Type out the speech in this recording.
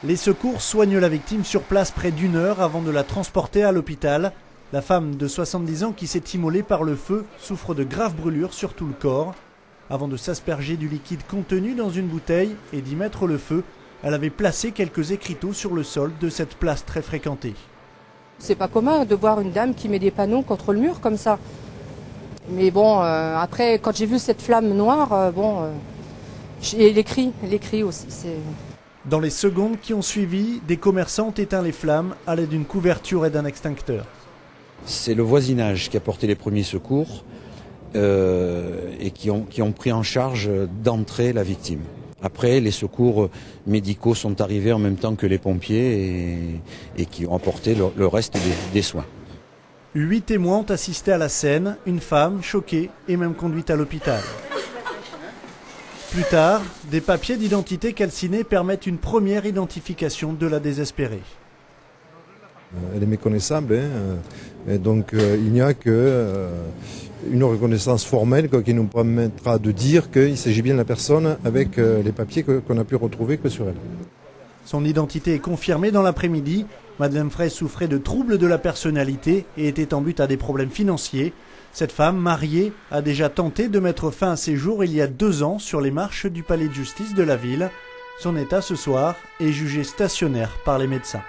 Les secours soignent la victime sur place près d'1 heure avant de la transporter à l'hôpital. La femme de 70 ans qui s'est immolée par le feu souffre de graves brûlures sur tout le corps. Avant de s'asperger du liquide contenu dans une bouteille et d'y mettre le feu, elle avait placé quelques écriteaux sur le sol de cette place très fréquentée. C'est pas commun de voir une dame qui met des panneaux contre le mur comme ça. Mais bon, après, quand j'ai vu cette flamme noire, et les cris aussi. Dans les secondes qui ont suivi, des commerçants ont éteint les flammes à l'aide d'une couverture et d'un extincteur. C'est le voisinage qui a porté les premiers secours et qui ont pris en charge d'entrée la victime. Après, les secours médicaux sont arrivés en même temps que les pompiers et qui ont apporté le reste des soins. 8 témoins ont assisté à la scène, une femme choquée et même conduite à l'hôpital. Plus tard, des papiers d'identité calcinés permettent une première identification de la désespérée. Elle est méconnaissable, et donc il n'y a qu'une reconnaissance formelle qui nous permettra de dire qu'il s'agit bien de la personne avec les papiers qu'on a pu retrouver que sur elle. Son identité est confirmée dans l'après-midi. Madeleine Frey souffrait de troubles de la personnalité et était en butte à des problèmes financiers. Cette femme, mariée, a déjà tenté de mettre fin à ses jours il y a 2 ans sur les marches du palais de justice de la ville. Son état ce soir est jugé stationnaire par les médecins.